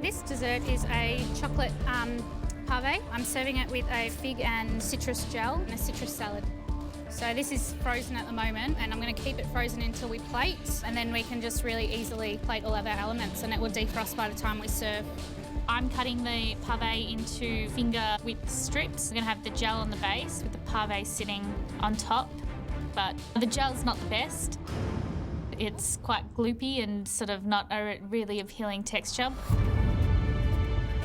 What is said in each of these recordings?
This dessert is a chocolate pave. I'm serving it with a fig and citrus gel and a citrus salad. So this is frozen at the moment, and I'm going to keep it frozen until we plate, and then we can just really easily plate all of our elements, and it will defrost by the time we serve. I'm cutting the pave into finger whipped strips. We're going to have the gel on the base with the pave sitting on top, but the gel's not the best. It's quite gloopy and sort of not a really appealing texture.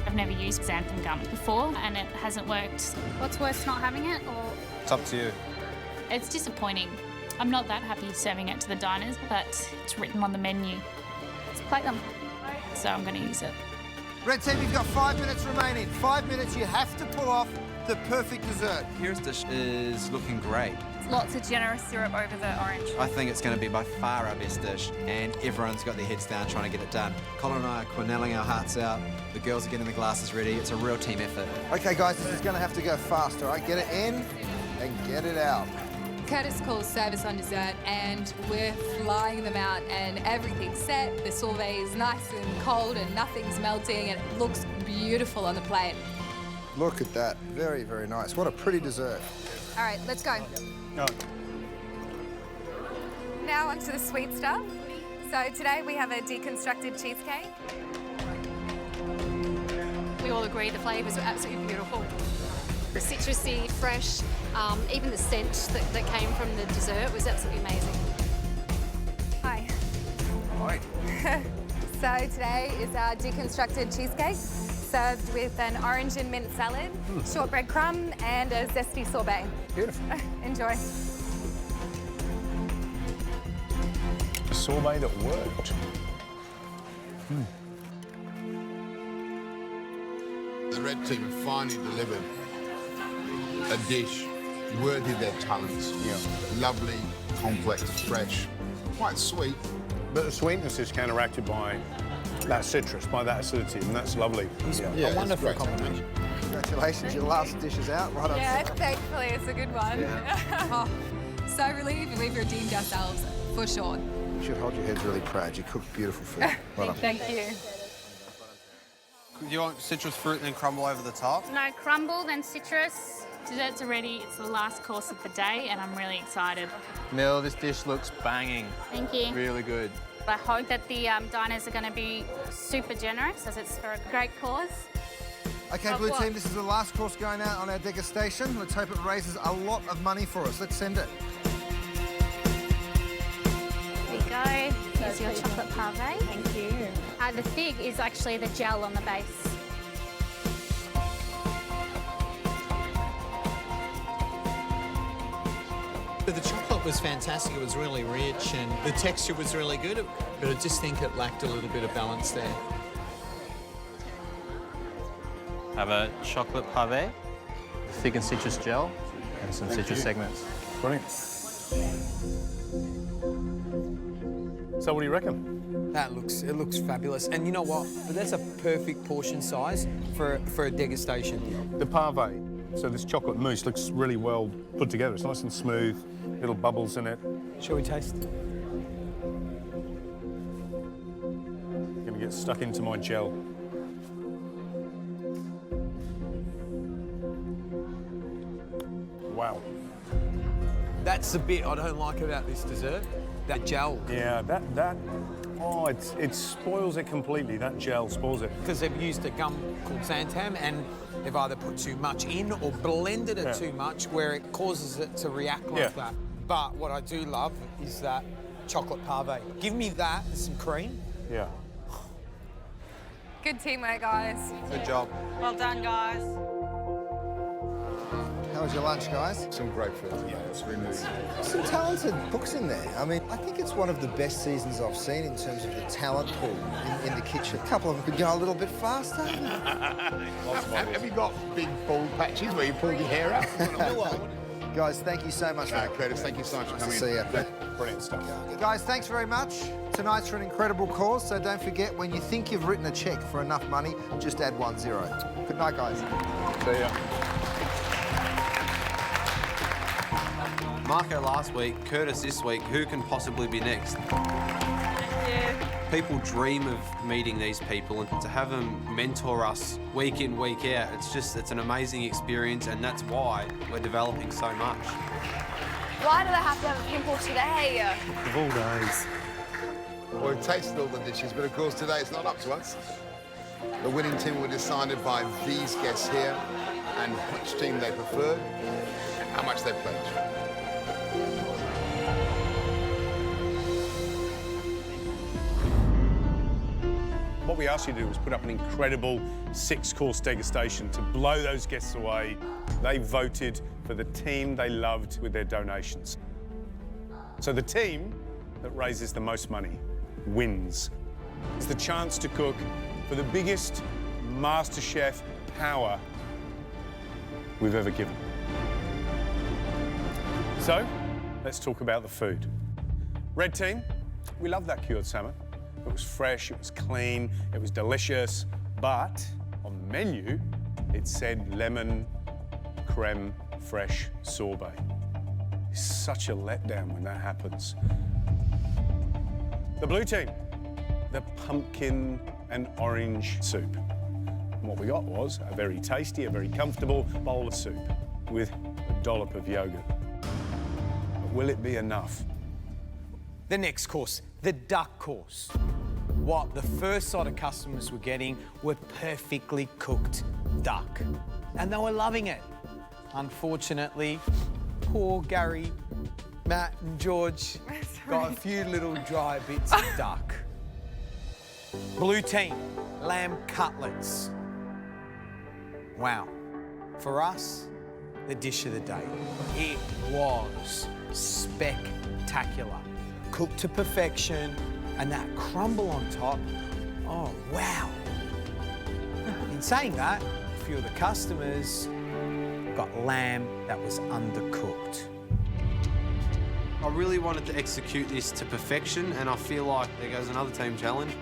I've never used xanthan gum before and it hasn't worked. What's worse, not having it or...? It's up to you. It's disappointing. I'm not that happy serving it to the diners, but it's written on the menu. Let's plate them. So I'm going to use it. Red team, you've got 5 minutes remaining. 5 minutes, you have to pull off the perfect dessert. Kira's dish is looking great. Lots of generous syrup over the orange. I think it's going to be by far our best dish, and everyone's got their heads down trying to get it done. Colin and I are quenelling our hearts out. The girls are getting the glasses ready. It's a real team effort. OK, guys, this is going to have to go fast, all right? Get it in and get it out. Curtis calls service on dessert, and we're flying them out, and everything's set. The sorbet is nice and cold, and nothing's melting, and it looks beautiful on the plate. Look at that. Very, very nice. What a pretty dessert. All right, let's go. Go. Now onto the sweet stuff. So today we have a deconstructed cheesecake. We all agree the flavours were absolutely beautiful. The citrusy, fresh, even the scent that came from the dessert was absolutely amazing. Hi. Right. So today is our deconstructed cheesecake, served with an orange and mint salad, shortbread crumb, and a zesty sorbet. Beautiful. Enjoy. A sorbet that worked. The red team have finally delivered a dish worthy of their talents. Yeah. Lovely, complex, fresh, quite sweet. But the sweetness is counteracted by that citrus, by that acidity, and that's lovely. Yeah, A wonderful it's a great combination. Congratulations, your last dish is out. Right on. Yeah, thankfully it's a good one. Oh, so relieved we've redeemed ourselves, for sure. You should hold your heads really proud. You cooked beautiful food. Well done. Thank you. Do you want citrus fruit and then crumble over the top? No, crumble, then citrus. Desserts are ready. It's the last course of the day, and I'm really excited. Mel, this dish looks banging. Thank you. Really good. I hope that the diners are going to be super generous, as it's for a great cause. OK, Of Blue what? team, this is the last course going out on our degustation. Let's hope it raises a lot of money for us. Let's send it. There you go. Here's your chocolate pave. Thank you. The fig is actually the gel on the base. The chocolate was fantastic. It was really rich and the texture was really good, but I just think it lacked a little bit of balance there. Have a chocolate pave, fig and citrus gel, and some citrus segments. Brilliant. So what do you reckon? It looks fabulous. And you know what? That's a perfect portion size for a degustation. The pave, so this chocolate mousse looks really well put together. It's nice and smooth, little bubbles in it. Shall we taste? Gonna get stuck into my gel. Wow. That's the bit I don't like about this dessert, that gel. Yeah, oh, it spoils it completely. That gel spoils it. Because they've used a gum called xanthan and they've either put too much in or blended it too much where it causes it to react like that. But what I do love is that chocolate pave. Give me that and some cream. Yeah. Good teamwork, guys. Good job. Well done, guys. How was your lunch, guys? Some great food. Yeah, it's really moving. Some talented cooks in there. I mean, I think it's one of the best seasons I've seen in terms of the talent pool in the kitchen. A couple of them could go a little bit faster. Have you got big bald patches where you pull your hair out? Guys, thank you so much for that. Curtis, thank you so much for coming See in. you. Brilliant stuff. Guys, thanks very much. Tonight's for an incredible cause, so don't forget, when you think you've written a cheque for enough money, just add 10. Good night, guys. See ya. Marco last week, Curtis this week. Who can possibly be next? Thank you. People dream of meeting these people, and to have them mentor us week in, week out, it's an amazing experience, and that's why we're developing so much. Why do they have to have a pimple today? Of all days. Well, we've tasted all the dishes, but of course today it's not up to us. The winning team were decided by these guests here and which team they preferred and how much they pledged. What we asked you to do was put up an incredible 6-course degustation to blow those guests away. They voted for the team they loved with their donations. So the team that raises the most money wins. It's the chance to cook for the biggest MasterChef power we've ever given. So, let's talk about the food. Red team, we love that cured salmon. It was fresh, it was clean, it was delicious, but on the menu, it said lemon creme fresh sorbet. It's such a letdown when that happens. The blue team, the pumpkin and orange soup. And what we got was a very tasty, a very comfortable bowl of soup with a dollop of yogurt. But will it be enough? The next course, the duck course. What the first lot of customers were getting were perfectly cooked duck. And they were loving it. Unfortunately, poor Gary, Matt and George got a few little dry bits of duck. Blue team, lamb cutlets. Wow. For us, the dish of the day. It was spectacular. Cooked to perfection, and that crumble on top, oh, wow. In saying that, a few of the customers got lamb that was undercooked. I really wanted to execute this to perfection, and I feel like there goes another team challenge.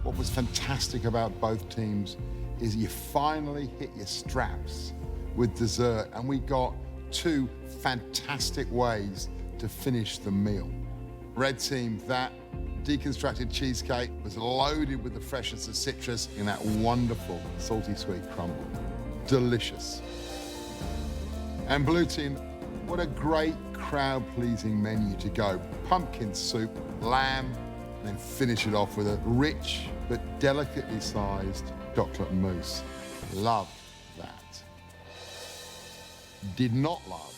What was fantastic about both teams is you finally hit your straps with dessert, and we got 2 fantastic ways to finish the meal. Red team, that deconstructed cheesecake was loaded with the freshness of citrus in that wonderful salty sweet crumble. Delicious. And blue team, what a great crowd-pleasing menu to go. Pumpkin soup, lamb, and then finish it off with a rich but delicately sized chocolate mousse. Loved that. Did not love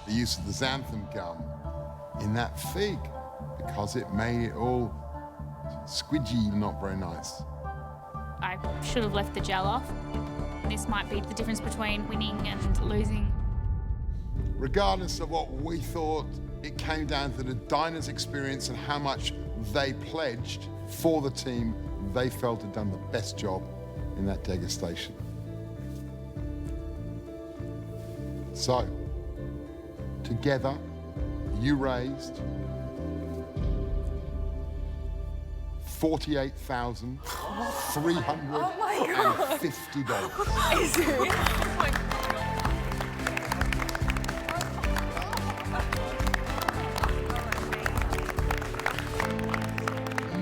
the use of the xanthan gum in that fig because it made it all squidgy, not very nice. I should have left the gel off. This might be the difference between winning and losing. Regardless of what we thought, it came down to the diner's experience and how much they pledged for the team they felt had done the best job in that degustation. So, together, you raised $48,350. Is it? Oh my God.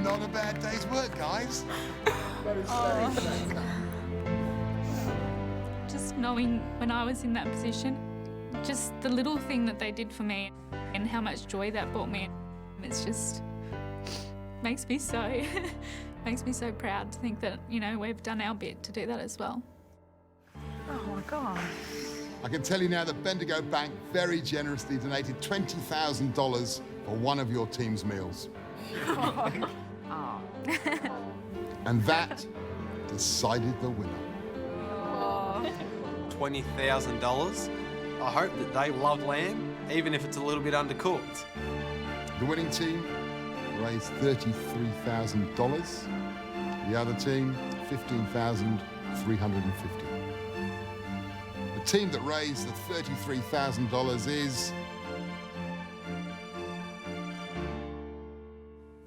Not a bad day's work, guys. Just knowing when I was in that position, just the little thing that they did for me and how much joy that brought me, it's just makes me so proud to think that, you know, we've done our bit to do that as well. Oh my God. I can tell you now that Bendigo Bank very generously donated $20,000 for one of your team's meals. Oh. And that decided the winner. $20,000. I hope that they love lamb, even if it's a little bit undercooked. The winning team raised $33,000. The other team, $15,350. The team that raised the $33,000 is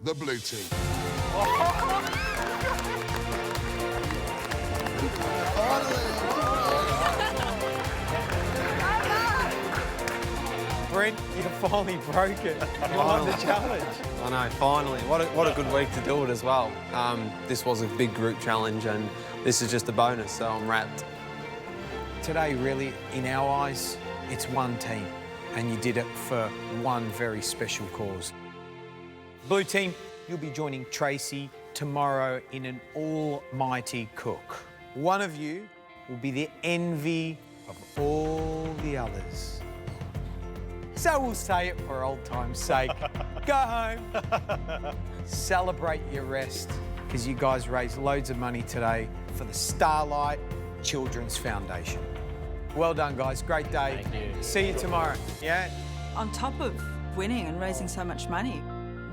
the blue team. Brent, you finally broke it. You won the challenge. I know, finally. What a good week to do it as well. This was a big group challenge and this is just a bonus, so I'm wrapped. Today, really, in our eyes, it's one team, and you did it for one very special cause. Blue team, you'll be joining Tracy tomorrow in an almighty cook. One of you will be the envy of all the others. So we'll say it for old time's sake. Go home. Celebrate your rest, because you guys raised loads of money today for the Starlight Children's Foundation. Well done, guys. Great day. Thank you. See you tomorrow. Yeah? On top of winning and raising so much money,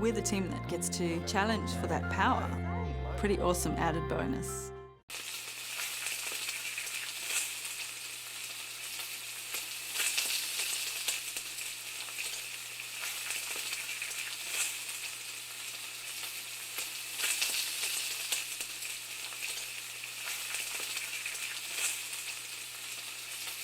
we're the team that gets to challenge for that power. Pretty awesome added bonus.